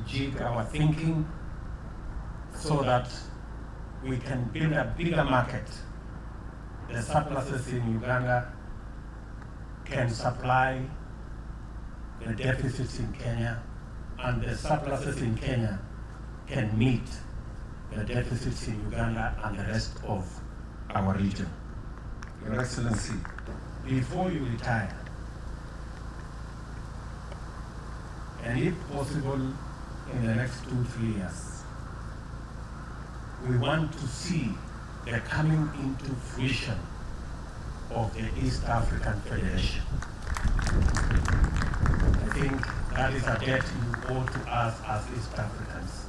rejig our thinking so that we can build a bigger market. The surpluses in Uganda can supply the deficits in Kenya, and the surpluses in Kenya can meet the deficits in Uganda and the rest of our region. Your Excellency, before you retire, and if possible in the next 2-3 years, we want to see the coming into fruition of the East African Federation. I think that is a debt you owe to us as East Africans.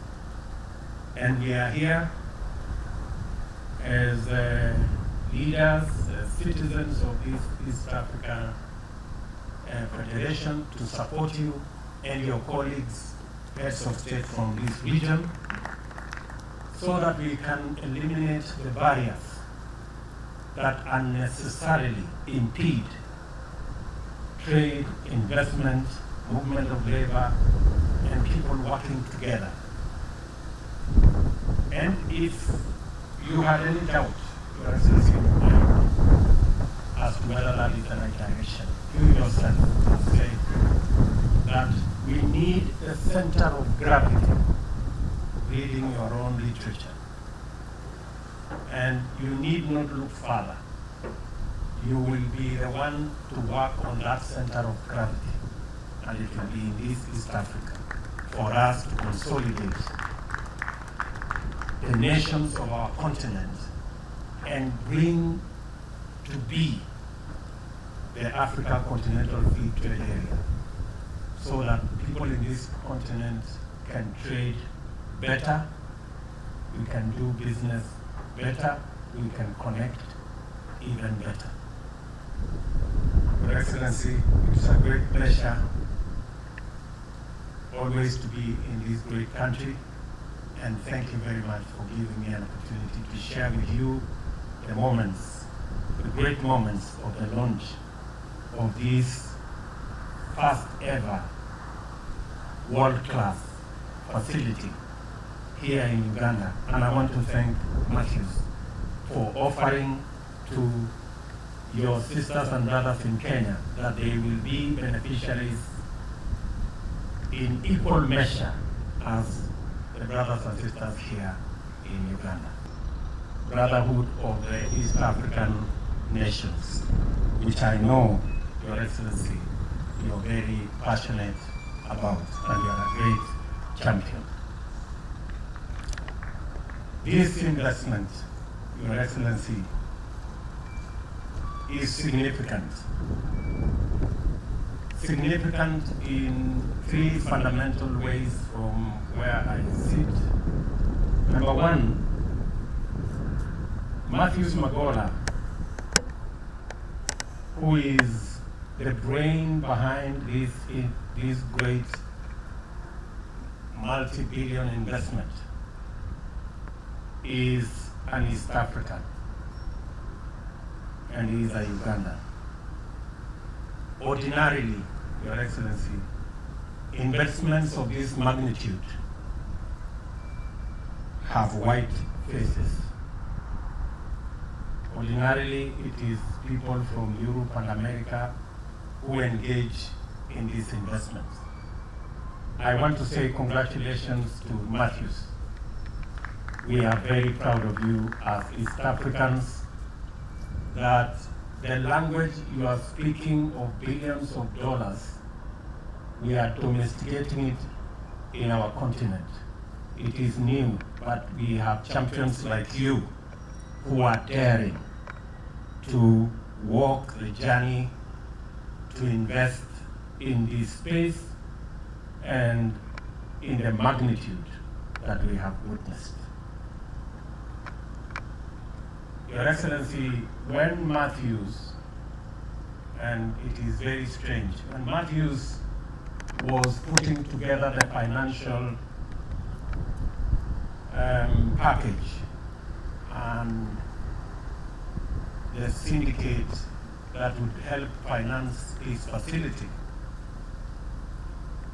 And we are here as leaders, as citizens of this East African Federation to support you and your colleagues, heads of state from this region, so that we can eliminate the barriers that unnecessarily impede trade, investment, movement of labor, and people working together. And if you had any doubt, Your Excellency, as to whether that is the right direction, you yourself have said that we need a center of gravity, reading your own literature. And you need not look further. You will be the one to work on that center of gravity, and it will be in this East Africa for us to consolidate the nations of our continent and bring to be the Africa Continental Free Trade Area, so that people in this continent can trade better, we can do business better, we can connect even better. Your Excellency, it's a great pleasure always to be in this great country, and thank you very much for giving me an opportunity to share with you the moments, the great moments of the launch of this first ever world-class facility here in Uganda. And I want to thank Matthews for offering to your sisters and brothers in Kenya that they will be beneficiaries in equal measure as the brothers and sisters here in Uganda. Brotherhood of the East African nations, which I know, Your Excellency, you're very passionate about, and you're a great champion. This investment, Your Excellency, is significant. Significant in 3 fundamental ways from where I sit. Number 1, Matthews Magola, who is the brain behind this great multi-billion investment, is an East African, and he is a Ugandan. Ordinarily, Your Excellency, investments of this magnitude have white faces. Ordinarily, it is people from Europe and America who engage in these investments. I want to say congratulations to Matthews. We are very proud of you as East Africans, that the language you are speaking of billions of dollars, we are domesticating it in our continent. It is new, but we have champions like you who are daring to walk the journey to invest in this space and in the magnitude that we have witnessed. Your Excellency, when Matthews, and it is very strange, when Matthews was putting together the financial package and the syndicate that would help finance this facility,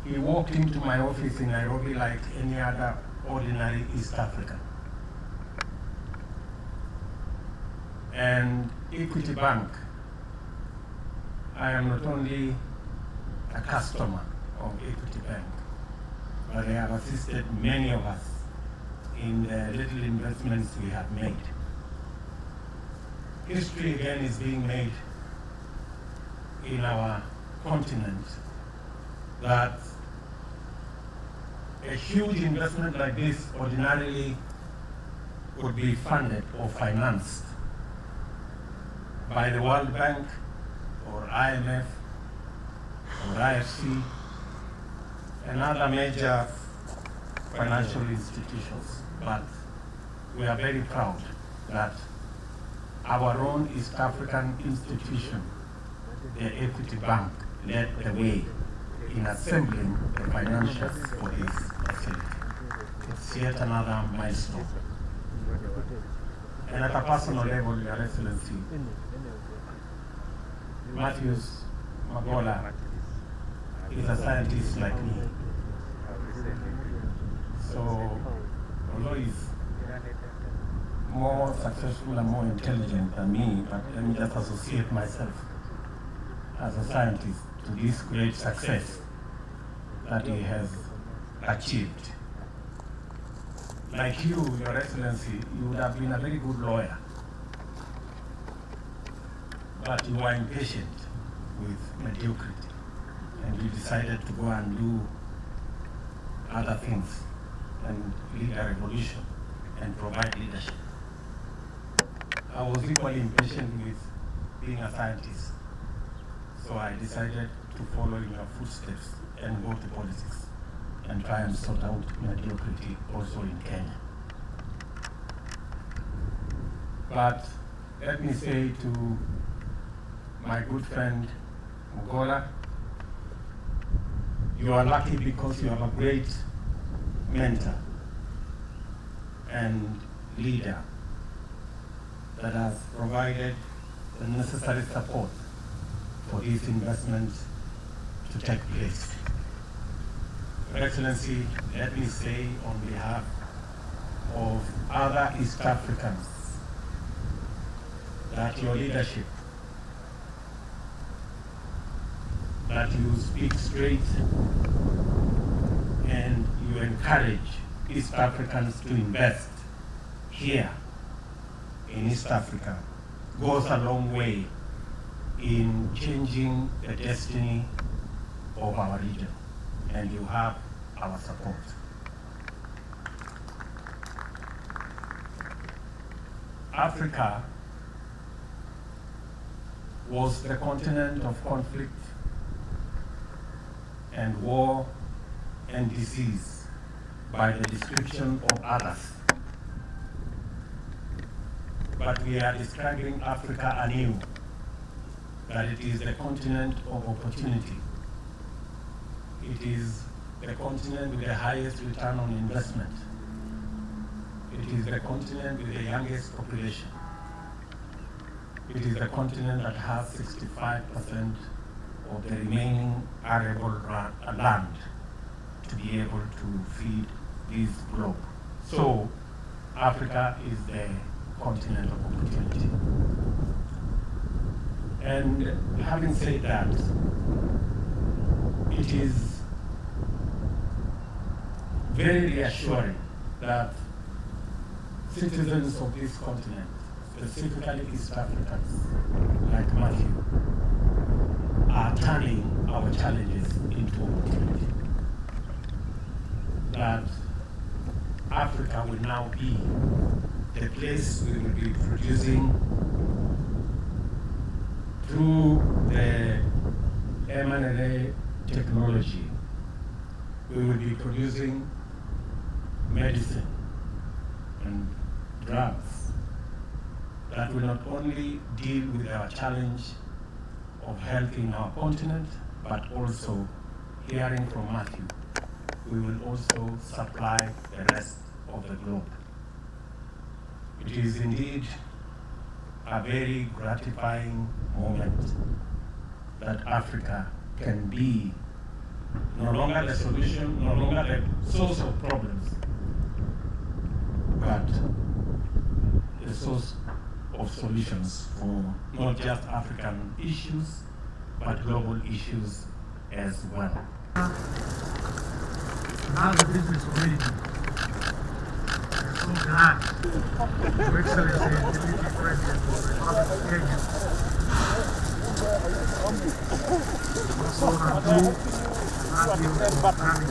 He walked into my office in Nairobi like any other ordinary East African. And Equity Bank, I am not only a customer of Equity Bank, but they have assisted many of us in the little investments we have made. History again is being made in our continent that a huge investment like this ordinarily would be funded or financed by the World Bank or IMF or IFC and other major financial institutions. But we are very proud that our own East African institution, the Equity Bank, led the way in assembling the financials for this facility. It's yet another milestone. And at a personal level, Your Excellency, Matthews Magola is a scientist like me. So, although he's more successful and more intelligent than me, but let me just associate myself as a scientist to this great success that he has achieved. Like you, Your Excellency, you would have been a very good lawyer, but you were impatient with mediocrity, and you decided to go and do other things and lead a revolution and provide leadership. I was equally impatient with being a scientist, so I decided to follow in your footsteps and go to politics and try and sort out mediocrity also in Kenya. But let me say to my good friend Mugola, you are lucky because you have a great mentor and leader that has provided the necessary support for these investments to take place. Your Excellency, let me say on behalf of other East Africans that your leadership, that you speak straight and you encourage East Africans to invest here in East Africa goes a long way in changing the destiny of our region, and you have our support. Africa was the continent of conflict and war and disease by the description of others. But we are describing Africa anew, that it is the continent of opportunity. It is the continent with the highest return on investment. It is the continent with the youngest population. It is the continent that has 65% of the remaining arable land to be able to feed this globe. So Africa is the continent of opportunity. And having said that, it is very reassuring that citizens of this continent, specifically East Africans like Matthew, are turning our challenges into opportunity. That Africa will now be the place we will be producing through the M&A technology. We will be producing medicine and drugs that will not only deal with our challenge of health in our continent, but also, hearing from Matthew, we will also supply the rest of the globe. It is indeed a very gratifying moment that Africa can be no longer the solution, no longer the source of problems, but the source of solutions for not just African issues, but global issues as well. Now the business community. I'm so glad Your Excellency Deputy President of the Republic of Kenya. Also, I'm glad you for having